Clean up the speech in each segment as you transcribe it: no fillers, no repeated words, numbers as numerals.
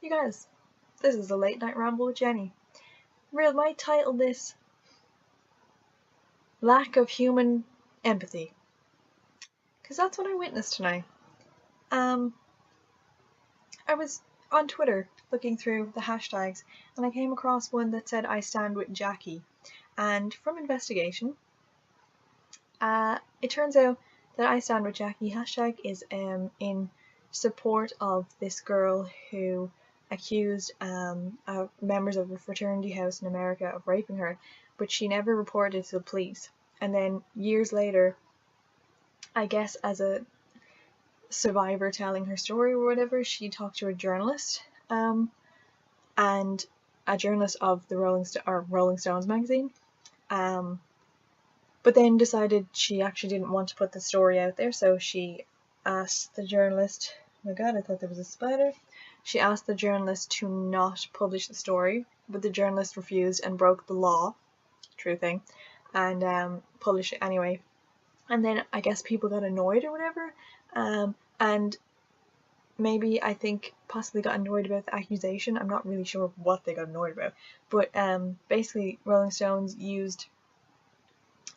You guys, this is a late night ramble with Jenny. Real might title this Lack of Human Empathy, because that's what I witnessed tonight. I was on Twitter looking through the hashtags and I came across one that said I stand with Jackie, and from investigation it turns out that I stand with Jackie hashtag is in support of this girl who accused members of a fraternity house in America of raping her, but she never reported to the police. And then years later, I guess as a survivor telling her story or whatever, she talked to a journalist, and a journalist of the Rolling Stones magazine, but then decided she actually didn't want to put the story out there, so she asked the journalist, oh my god, I thought there was a spider. She asked the journalist to not publish the story, but the journalist refused and broke the law, true thing, and published it anyway. And then I guess people got annoyed or whatever, and maybe I think possibly got annoyed about the accusation. I'm not really sure what they got annoyed about, but basically Rolling Stones used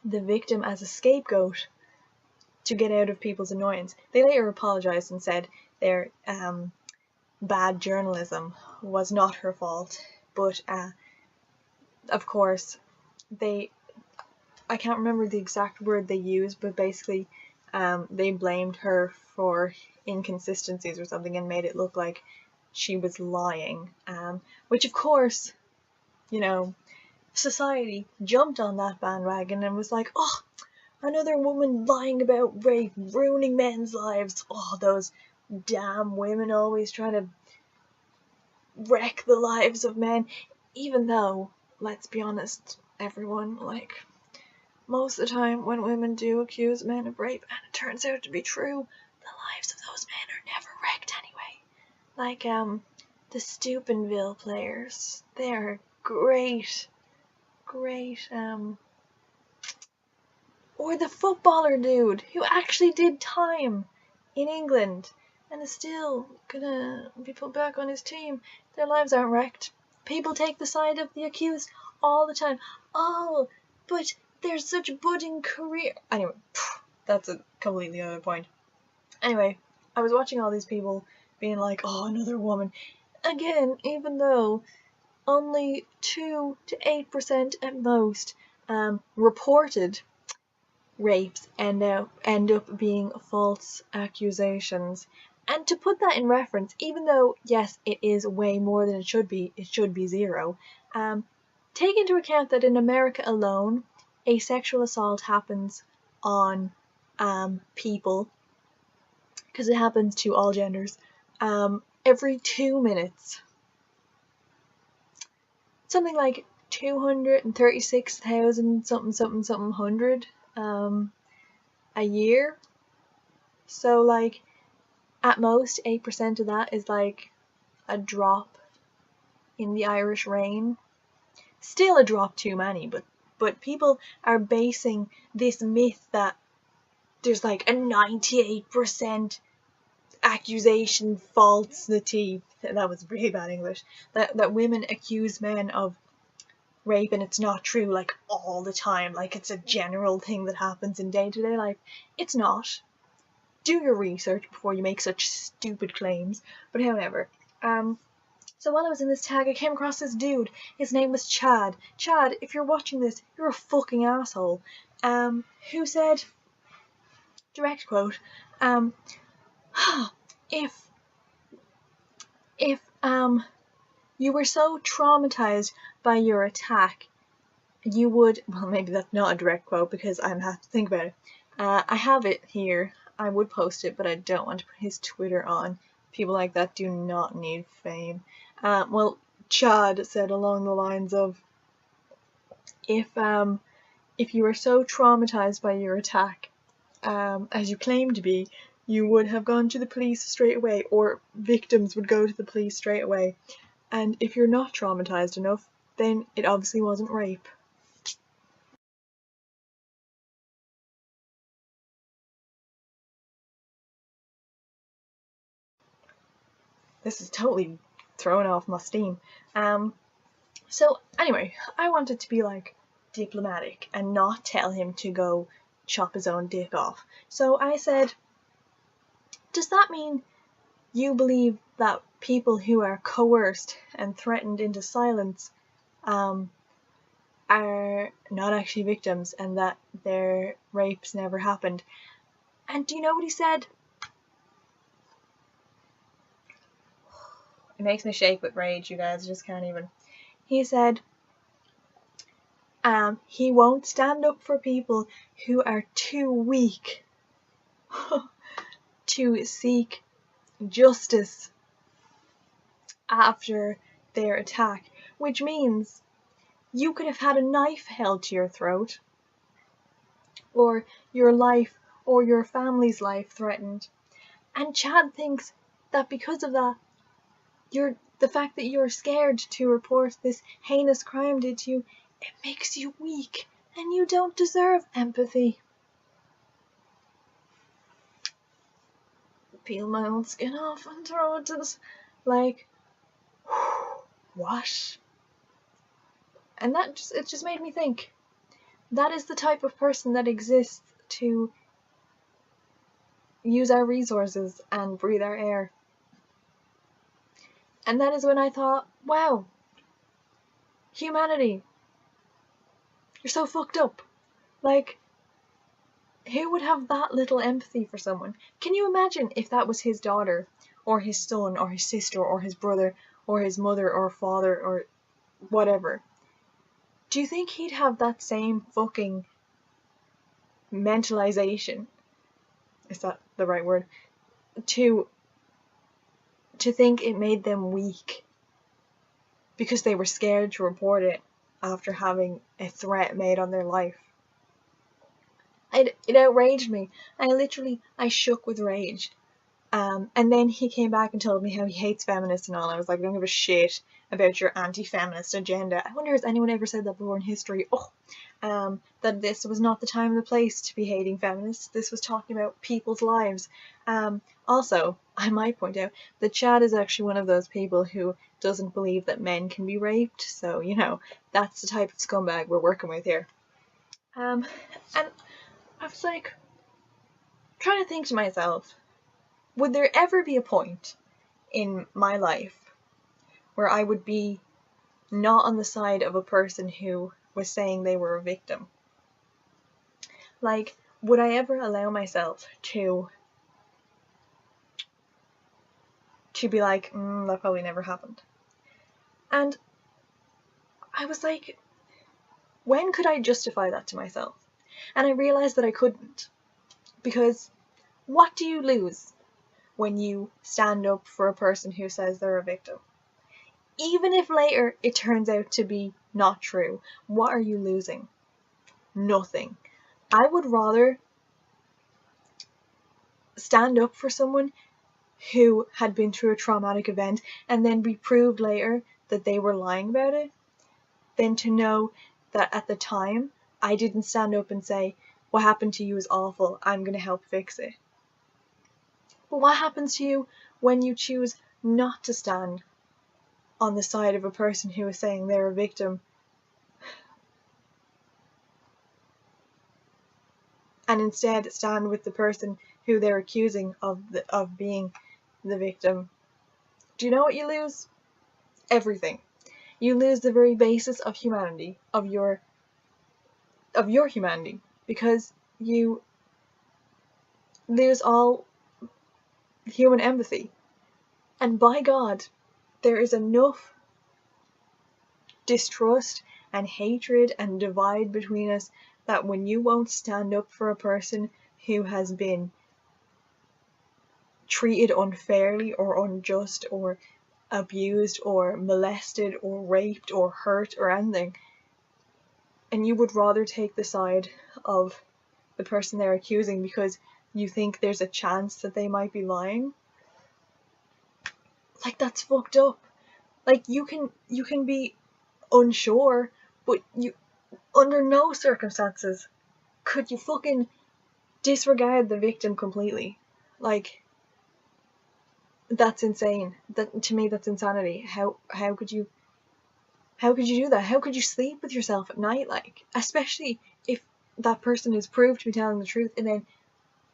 the victim as a scapegoat to get out of people's annoyance. They later apologized and said their bad journalism was not her fault, but of course I can't remember the exact word they used, but basically they blamed her for inconsistencies or something and made it look like she was lying, which of course, you know, society jumped on that bandwagon and was like, oh, another woman lying about rape, ruining men's lives. Oh, those damn women always trying to wreck the lives of men. Even though, let's be honest, everyone, like, most of the time when women do accuse men of rape and it turns out to be true, the lives of those men are never wrecked anyway. Like, the Steubenville players, they're great, or the footballer dude who actually did time in England and is still gonna be put back on his team. Their lives aren't wrecked. People take the side of the accused all the time. Oh, but there's such a budding career. Anyway, that's a completely other point. Anyway, I was watching all these people being like, oh, another woman. Again, even though only 2 to 8% at most reported rapes end up being false accusations. And to put that in reference, even though yes, it is way more than it should be 0. Take into account that in America alone, a sexual assault happens on people, because it happens to all genders, every 2 minutes. Something like 236,000 something hundred a year. So like at most 8% of that is like a drop in the Irish rain. Still a drop too many, but people are basing this myth that there's like a 98% accusation falsity. That was really bad English. That women accuse men of rape and it's not true, like all the time, like it's a general thing that happens in day-to-day life. It's not. Do your research before you make such stupid claims. But however, so while I was in this tag, I came across this dude. His name was Chad. Chad, if you're watching this, you're a fucking asshole. Who said, direct quote, if you were so traumatized by your attack, you would, well, maybe that's not a direct quote because I have to think about it. I have it here. I would post it, but I don't want to put his Twitter on. People like that do not need fame. Well, Chad said along the lines of, if you were so traumatized by your attack, as you claim to be, you would have gone to the police straight away, or victims would go to the police straight away. And if you're not traumatized enough, then it obviously wasn't rape. This is totally throwing off my steam. So anyway, I wanted to be like diplomatic and not tell him to go chop his own dick off. So I said, does that mean you believe that people who are coerced and threatened into silence are not actually victims and that their rapes never happened? And do you know what he said? It makes me shake with rage, you guys. I just can't even. He said, he won't stand up for people who are too weak to seek justice after their attack, which means you could have had a knife held to your throat, or your life or your family's life threatened, and Chad thinks that because of that, the fact that you're scared to report this heinous crime did to you, it makes you weak, and you don't deserve empathy. Peel my own skin off and throw it to the... Like, what? And it just made me think, that is the type of person that exists to use our resources and breathe our air. And that is when I thought, wow, humanity, you're so fucked up. Like, who would have that little empathy for someone? Can you imagine if that was his daughter, or his son, or his sister, or his brother, or his mother, or father, or whatever? Do you think he'd have that same fucking mentalization? Is that the right word? To think it made them weak because they were scared to report it after having a threat made on their life. It outraged me. I shook with rage. And then he came back and told me how he hates feminists and all. I was like, I don't give a shit about your anti-feminist agenda. I wonder, has anyone ever said that before in history? That this was not the time and the place to be hating feminists. This was talking about people's lives. Also, I might point out that Chad is actually one of those people who doesn't believe that men can be raped. So, you know, that's the type of scumbag we're working with here. And I was like, trying to think to myself, would there ever be a point in my life where I would be not on the side of a person who was saying they were a victim? Like, would I ever allow myself to be like, that probably never happened? And I was like, when could I justify that to myself? And I realized that I couldn't. Because what do you lose when you stand up for a person who says they're a victim? Even if later it turns out to be not true, what are you losing? Nothing. I would rather stand up for someone who had been through a traumatic event and then be proved later that they were lying about it, than to know that at the time I didn't stand up and say, what happened to you is awful, I'm going to help fix it. But what happens to you when you choose not to stand on the side of a person who is saying they're a victim, and instead stand with the person who they're accusing of being the victim? Do you know what you lose? Everything. You lose the very basis of humanity, of your humanity, because you lose all human empathy. And by God, there is enough distrust and hatred and divide between us that when you won't stand up for a person who has been treated unfairly or unjust or abused or molested or raped or hurt or anything, and you would rather take the side of the person they're accusing because you think there's a chance that they might be lying, like, that's fucked up. Like, you can be unsure, but you, under no circumstances could you fucking disregard the victim completely. Like, That's insane. That, to me, that's insanity. How could you do that? How could you sleep with yourself at night, like, especially if that person is proved to be telling the truth? And then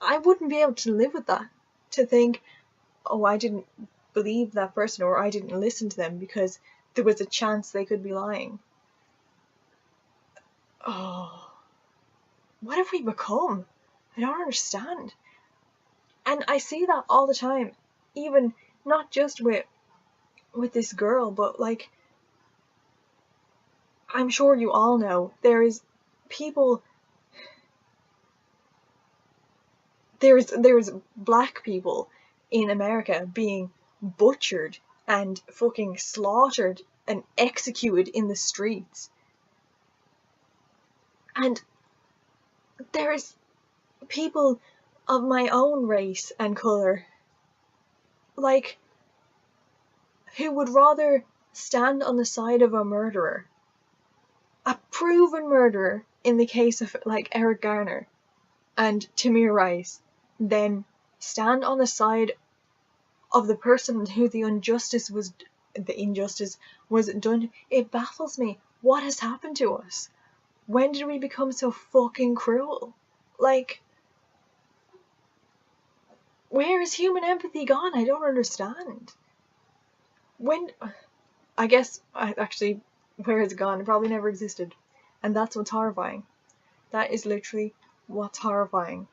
I wouldn't be able to live with that, to think, oh, I didn't believe that person, or I didn't listen to them because there was a chance they could be lying. Oh, what have we become? I don't understand. And I see that all the time, even not just with this girl, but like, I'm sure you all know, there's black people in America being butchered and fucking slaughtered and executed in the streets. And there's people of my own race and colour, like, who would rather stand on the side of a murderer, a proven murderer in the case of like Eric Garner and Tamir Rice, than stand on the side of the person who the injustice was done. It baffles me. What has happened to us? When did we become so fucking cruel? Like, where is human empathy gone? I don't understand. I guess, actually, where has it gone? It probably never existed. And that's what's horrifying. That is literally what's horrifying.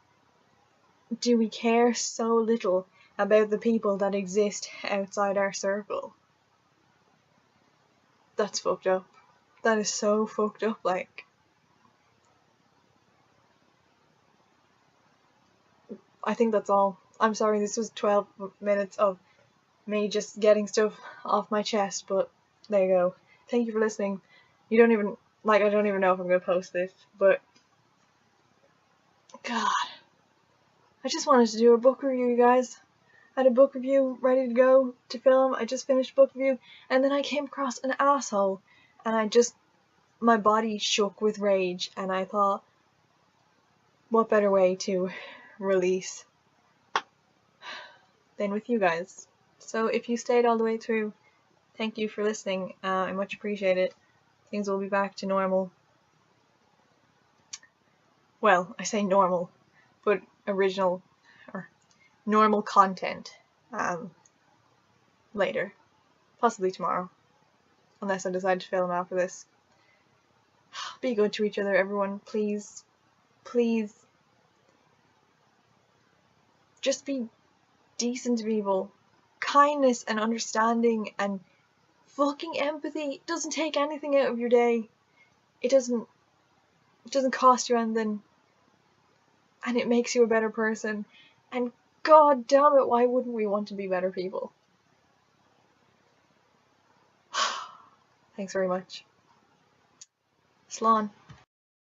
Do we care so little about the people that exist outside our circle? That's fucked up. That is so fucked up, like. I think that's all. I'm sorry, this was 12 minutes of me just getting stuff off my chest, but there you go. Thank you for listening. I don't even know if I'm gonna post this, but God, I just wanted to do a book review, you guys. I had a book review ready to go to film. I just finished book review, and then I came across an asshole, and my body shook with rage, and I thought, what better way to release than with you guys? So if you stayed all the way through, thank you for listening. I much appreciate it. Things will be back to normal. Well, I say normal, but original or normal content later. Possibly tomorrow. Unless I decide to film after this. Be good to each other, everyone. Please. Please. Just be decent to people. Kindness and understanding and fucking empathy doesn't take anything out of your day. It doesn't cost you anything. And it makes you a better person. And god damn it, why wouldn't we want to be better people? Thanks very much. Slán.